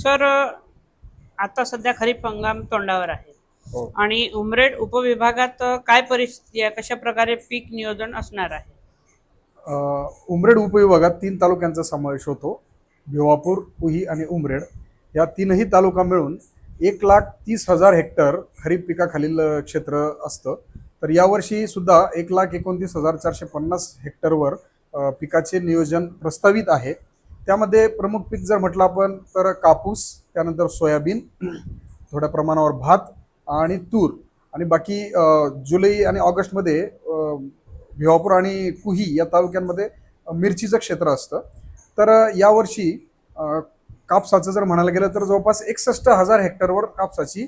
Sir, आता सध्या खरीप हंगाम तोंडावर आहे हो. आणि उमरेड उपविभागात काय परिस्थिती आहे, कशा प्रकारे पीक नियोजन असणार आहे? उमरेड उपविभागात 3 तालुक्यांचा समावेश होतो. भिवापूर, कुही आणि उमरेड या तीनही तालुका मिळून 1,30,000 हेक्टर खरीप पिकाखालील क्षेत्र असतं. तर यावर्षी सुद्धा 1,29,450 हेक्टरवर पिकाचे नियोजन प्रस्तावित आहे. त्यामध्ये प्रमुख पीक जर म्हटलं आपण तर कापूस, त्यानंतर सोयाबीन, थोड्या प्रमाणावर भात आणि तूर आणि बाकी जुलै आणि ऑगस्टमध्ये भिवापूर आणि कुही या तालुक्यांमध्ये मिरचीचं क्षेत्र असतं. तर यावर्षी कापसाचं जर म्हणायला गेलं तर जवळपास 61,000 हेक्टरवर कापसाची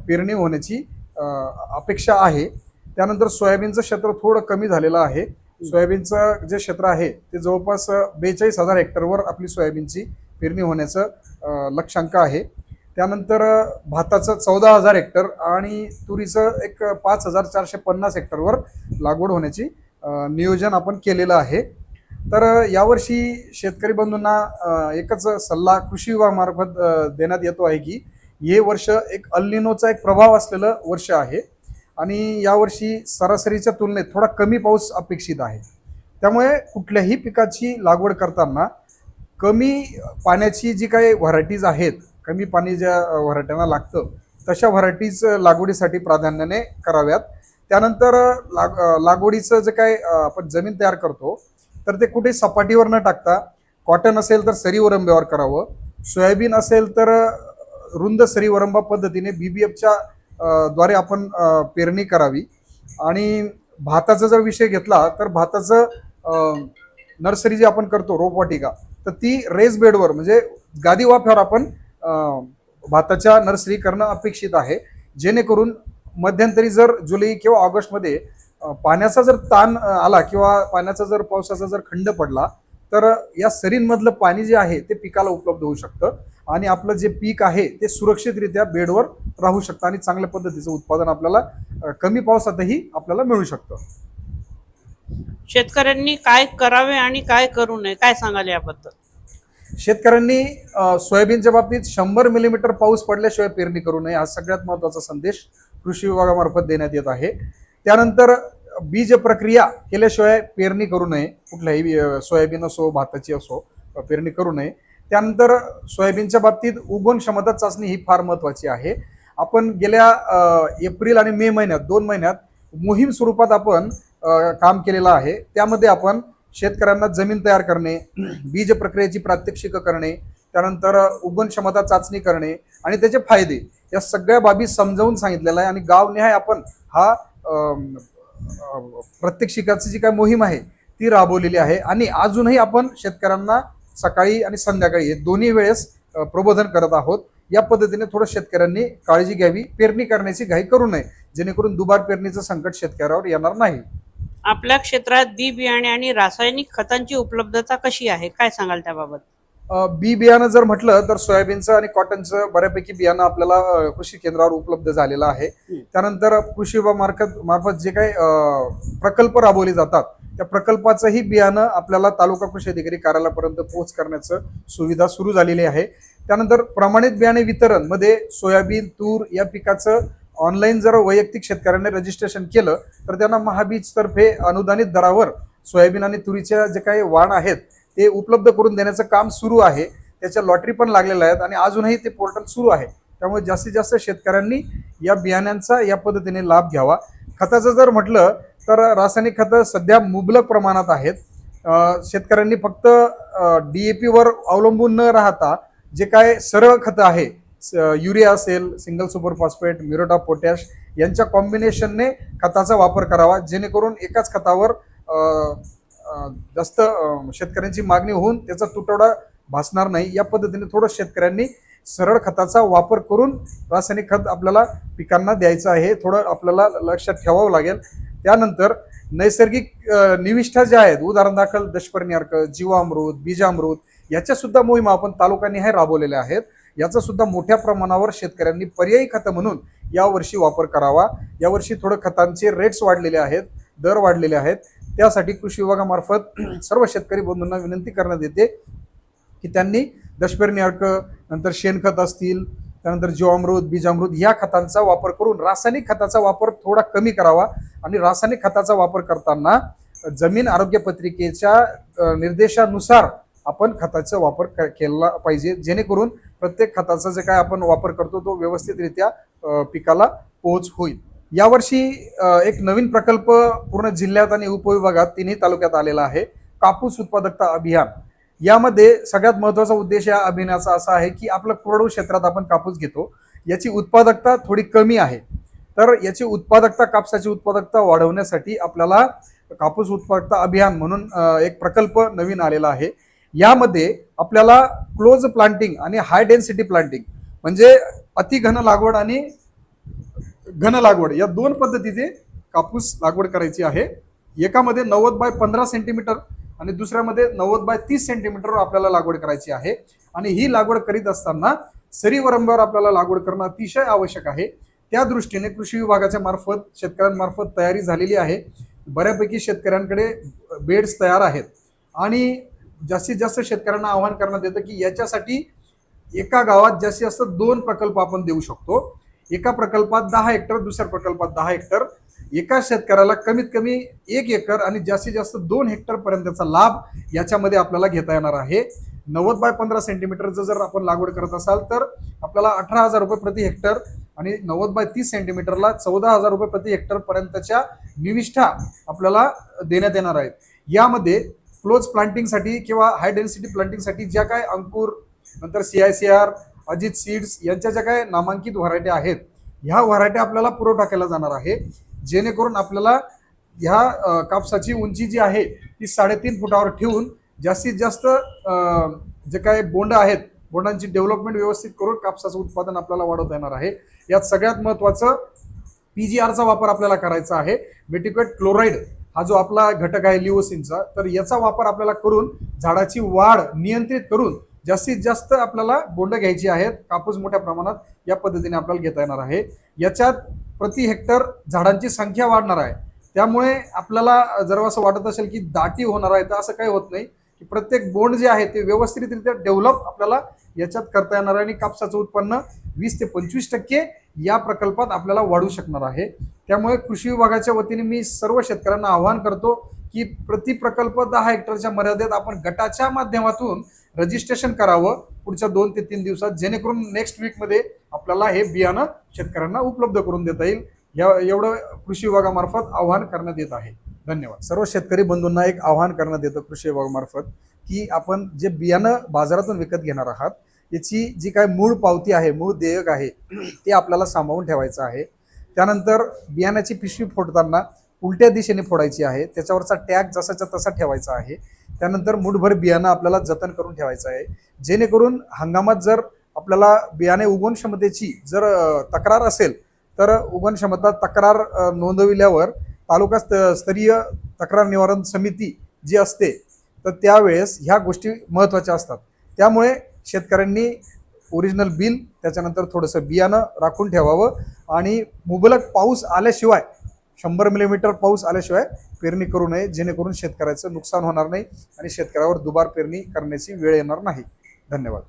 पेरणी होण्याची अपेक्षा आहे. त्यानंतर सोयाबीनचं क्षेत्र थोडं कमी झालेलं आहे. सोयाबीनचं जे क्षेत्र आहे ते जवळपास 42,000 हेक्टरवर आपली सोयाबीनची पेरणी होण्याचं लक्ष्यांक आहे. त्यानंतर भाताचं 14,000 हेक्टर आणि तुरीचं एक 5,450 हेक्टरवर लागवड होण्याची नियोजन आपण केलेलं आहे. तर यावर्षी शेतकरी बंधूंना एकच सल्ला कृषी विभागामार्फत देण्यात येतो आहे की हे वर्ष एक अल्निनोचा एक प्रभाव असलेलं वर्ष आहे आणि यावर्षी सरासरीच्या तुलनेत थोडा कमी पाऊस अपेक्षित आहे. त्यामुळे कुठल्याही पिकाची लागवड करताना कमी पाण्याची जी काही व्हरायटीज आहेत, कमी पाणी ज्या व्हरायट्यांना लागतं तशा व्हरायटीज लागवडीसाठी प्राधान्याने कराव्यात. त्यानंतर लागवडीचं जे काय आपण जमीन तयार करतो तर ते कुठे सपाटीवर न टाकता कॉटन असेल तर सरी वरंब्यावर करावं, सोयाबीन असेल तर रुंद सरी वरंबा पद्धतीने BBFच्या द्वारे आपण पेरणी करावी. आणि भाताचा जर विषय घेतला तर भाताचं नर्सरी जी आपण करतो रोपवाटिका, तर ती रेस बेडवर म्हणजे गादी वाफ्यावर आपण भाताच्या नर्सरी करणं अपेक्षित आहे. जेणेकरून मध्यंतरी जर जुलै किंवा ऑगस्टमध्ये पाण्याचा जर ताण आला किंवा पाण्याचा जर पावसाचा जर खंड पडला तर या सरींमधलं पाणी जे आहे ते पिकाला उपलब्ध होऊ शकतं आणि आपलं जे पीक आहे ते सुरक्षितरित्या बेडवर राहू शकतं आणि चांगल्या पद्धतीचं उत्पादन आपल्याला कमी पावसातही आपल्याला मिळू शकतं. शेतकऱ्यांनी काय करावे आणि काय करू नये, काय सांगाल याबद्दल? शेतकऱ्यांनी सोयाबीनच्या बाबतीत 100 मिलीमीटर पाऊस पडल्याशिवाय पेरणी करू नये हा सगळ्यात महत्त्वाचा संदेश कृषी विभागामार्फत देण्यात येत आहे. त्यानंतर बीज प्रक्रिया केल्याशिवाय पेरणी करू नये. कुठल्याही सोयाबीन असो भाताची असो पेरणी करू नये. त्यानंतर सोयाबीनच्या बाबतीत उगवण क्षमता चाचणी ही फार महत्त्वाची आहे. आपण गेल्या एप्रिल आणि मे महिन्यात 2 महिन्यात मोहीम स्वरूपात आपण काम केलेलं आहे. त्यामध्ये आपण शेतकऱ्यांना जमीन तयार करणे, बीज प्रक्रियेची प्रात्यक्षिकं करणे, त्यानंतर उगवण क्षमता चाचणी करणे आणि त्याचे फायदे या सगळ्या बाबी समजावून सांगितलेला आहे आणि गावनिहाय आपण हा प्रात्यक्षिकाची जी काय मोहीम आहे ती राबवलेली आहे. आणि अजूनही आपण शेतकऱ्यांना सकाळी आणि संध्याकाळी हे दोन्ही वेळेस प्रबोधन करत आहोत. या पद्धतीने थोडं शेतकऱ्यांनी काळजी घ्यावी, पेरणी करण्याची घाई करू नये जेणेकरून दुबार पेरणीचं संकट शेतकऱ्यावर येणार नाही. आपल्या क्षेत्रात बी बियाणे आणि रासायनिक खतांची उपलब्धता कशी आहे, काय सांगाल त्याबाबत? बी बियाणं जर म्हटलं तर सोयाबीनचं आणि कॉटनचं बऱ्यापैकी बियाणं आपल्याला कृषी केंद्रावर उपलब्ध झालेलं आहे. त्यानंतर कृषी विभागामार्फत जे काही प्रकल्प राबवले जातात त्या प्रकल्पाचंही बियाणं आपल्याला तालुका कृषी अधिकारी कार्यालयापर्यंत पोहोच करण्याचं सुविधा सुरू झालेली आहे. त्यानंतर प्रमाणित बियाणे वितरण मध्ये सोयाबीन, तूर या पिकाचं ऑनलाईन जर वैयक्तिक शेतकऱ्यांनी रजिस्ट्रेशन केलं तर त्यांना महाबीज तर्फे अनुदानित दरावर सोयाबीन आणि तुरीच्या जे काही वाण आहेत ते उपलब्ध करून देण्याचं काम सुरू आहे. त्याच्या लॉटरी पण लागलेल्या आहेत आणि अजूनही ते पोर्टल सुरू आहे. त्यामुळे जास्तीत जास्त शेतकऱ्यांनी या बियाण्यांचा या पद्धतीने लाभ घ्यावा. खताचं जर म्हटलं तर रासायनिक खतं सध्या मुबलक प्रमाणात आहेत. शेतकऱ्यांनी फक्त DAP वर अवलंबून न राहता जे काय सरळ खतं आहे, युरिया असेल, single super phosphate, muriate of potash यांच्या कॉम्बिनेशनने खताचा वापर करावा जेणेकरून एकाच खतावर जास्त शेतकऱ्यांची मागणी होऊन त्याचा तुटवडा भासणार नाही. या पद्धतीने थोडं शेतकऱ्यांनी सरळ खताचा वापर करून रासायनिक खत आपल्याला पिकांना द्यायचं आहे, थोडं आपल्याला लक्षात ठेवावं लागेल. त्यानंतर नैसर्गिक निविष्ठा ज्या आहेत, उदाहरण दाखल दशपर्णी अर्क, जीवामृत, बीजामृत याच्या सुद्धा मोहिमा आपण तालुकानिहाय राबवलेल्या आहेत. याचा सुद्धा मोठ्या प्रमाणावर शेतकऱ्यांनी पर्यायी खतं म्हणून यावर्षी वापर करावा. यावर्षी थोडं खतांचे रेट्स वाढलेले आहेत, दर वाढलेले आहेत. त्यासाठी कृषी विभागामार्फत सर्व शेतकरी बंधूंना विनंती करण्यात येते की त्यांनी दशपर्णी अर्क, नंतर शेणखत असतील, त्यानंतर जीवामृत, बीजामृत या खतांचा वापर करून रासायनिक खताचा वापर थोडा कमी करावा आणि रासायनिक खताचा वापर करताना जमीन आरोग्य पत्रिकेच्या निर्देशानुसार आपण खताचा वापर केला पाहिजे, जेणेकरून प्रत्येक खताचा जे काय आपण वापर करतो तो व्यवस्थितरित्या पिकाला पोहोच होईल. यावर्षी एक नवीन प्रकल्प पूर्ण जिल्ह्यात आणि उपविभागात तिन्ही तालुक्यात आलेला आहे, कापूस उत्पादकता अभियान. यामध्ये सगळ्यात महत्त्वाचा उद्देश या अभियानाचा असा आहे की आपलं कोरडवाहू क्षेत्रात आपण कापूस घेतो, याची उत्पादकता थोडी कमी आहे, तर याची उत्पादकता, कापसाची उत्पादकता वाढवण्यासाठी आपल्याला कापूस उत्पादकता अभियान म्हणून एक प्रकल्प नवीन आलेला आहे. यामध्ये आपल्याला क्लोज प्लांटिंग आणि हाय डेन्सिटी प्लांटिंग म्हणजे अति घन लागवड आणि घन लागवड या दोन पद्धतीचे कापूस लागवड करायची आहे. एकामध्ये 90 बाय 15 सेंटीमीटर आणि दुसऱ्यामध्ये 90 बाय 30 सेंटीमीटर आपल्याला लागवड करायची आहे. आणि ही लागवड करीत असताना सरी वरंब्यावर आपल्याला लागवड करणं अतिशय आवश्यक आहे. त्या दृष्टीने कृषी विभागाच्या मार्फत शेतकऱ्यांमार्फत तयारी झालेली आहे. बऱ्यापैकी शेतकऱ्यांकडे बेड्स तयार आहेत आणि जास्तीत जास्त शेतकऱ्यांना आवाहन करण्यात येतं की याच्यासाठी एका गावात जास्तीत जास्त 2 प्रकल्प आपण देऊ शकतो. एका प्रकल्पात 10 हेक्टर, दुसऱ्या प्रकल्पात 10 हेक्टर. एका शेतकऱ्याला कमीत कमी 1 एकर आणि जास्तीत जास्त 2 हेक्टर पर्यंतचा लाभ याच्यामध्ये आपल्याला घेता येणार आहे. 90 बाय 15 सेंटीमीटरचं जर आपण लागवड करत असाल तर आपल्याला 18,000 रुपये प्रति हेक्टर आणि 90 बाय 30 सेंटीमीटरला 14,000 रुपये प्रति हेक्टर पर्यंतच्या निविष्ठा आपल्याला देण्यात येणार आहेत. यामध्ये क्लोज प्लांटिंगसाठी किंवा हाय डेन्सिटी प्लांटिंगसाठी ज्या काय अंकुर, नंतर CICR, अजित सीड्स यांच्या ज्या काय नामांकित व्हरायटी आहेत, ह्या व्हरायटी आपल्याला पुरवठा केला जाणार आहे, जेणेकरून आपल्याला ह्या कापसाची उंची जी आहे ती 3.5 फुटावर ठेवून जास्तीत जास्त जे काय बोंड आहेत, बोंडांची डेव्हलपमेंट व्यवस्थित करून कापसाचं उत्पादन आपल्याला वाढवता येणार आहे. यात सगळ्यात महत्त्वाचं PGRचा वापर आपल्याला करायचा आहे. मेटिक्वेट क्लोराईड हा जो आपला घटक आहे लिओसिनचा, तर याचा वापर आपल्याला करून झाडाची वाढ नियंत्रित करून जास्तीत जास्त आपल्याला बोंड घ्यायची आहेत. कापूस मोठ्या प्रमाणात या पद्धतीने आपल्याला घेता येणार आहे. याच्यात प्रति हेक्टर झाडांची संख्या वाढणार आहे. त्यामुळे आपल्याला जर असं वाटत असेल की दाटी होणार आहे, तर असं काही होत नाही की प्रत्येक बोंड जे आहे ते व्यवस्थितरित्या डेव्हलप आपल्याला याच्यात करता येणार आहे आणि कापसाचं उत्पन्न 20 ते 25% या प्रकल्पात आपल्याला वाढू शकणार आहे. त्यामुळे कृषी विभागाच्या वतीने मी सर्व शेतकऱ्यांना आवाहन करतो की प्रति प्रकल्प 10 हेक्टरच्या मर्यादेत आपण गटाच्या माध्यमातून रजिस्ट्रेशन करावं पुढच्या 2 ते 3 दिवसात, जेणेकरून नेक्स्ट वीकमध्ये आपल्याला हे बियाणं शेतकऱ्यांना उपलब्ध करून देता येईल. एवढं कृषी विभागामार्फत आवाहन करण्यात येत आहे. धन्यवाद. सर्व शेतकरी बंधूंना एक आवाहन करण्यात येतं कृषी विभागामार्फत की आपण जे बियाणं बाजारातून विकत घेणार आहात याची जी काय मूळ पावती आहे, मूळ देयक आहे ते आपल्याला सांभाळून ठेवायचं आहे. त्यानंतर बियाण्याची पिशवी फोडताना उलट्या दिशेने फोडायची आहे, त्याच्यावरचा टॅग जसाच्या तसा ठेवायचा आहे. त्यानंतर मुठभर बियाणं आपल्याला जतन करून ठेवायचं आहे, जेणेकरून हंगामात जर आपल्याला बियाणे उगवण क्षमतेची जर तक्रार असेल तर उगवण क्षमता तक्रार नोंदविल्यावर तालुका स्तरीय तक्रार निवारण समिती जी असते तर त्यावेळेस ह्या गोष्टी महत्त्वाच्या असतात. त्यामुळे शेतकऱ्यांनी ओरिजिनल बिल, त्याच्यानंतर थोडंसं बियाणं राखून ठेवावं आणि मुबलक पाऊस आल्याशिवाय 100 मिलीमीटर पाऊस आल्याशिवाय पेरणी करू नये, जेणेकरून शेतकऱ्याचं नुकसान होणार नाही आणि शेतकऱ्यावर दुबार पेरणी करण्याची वेळ येणार नाही. धन्यवाद.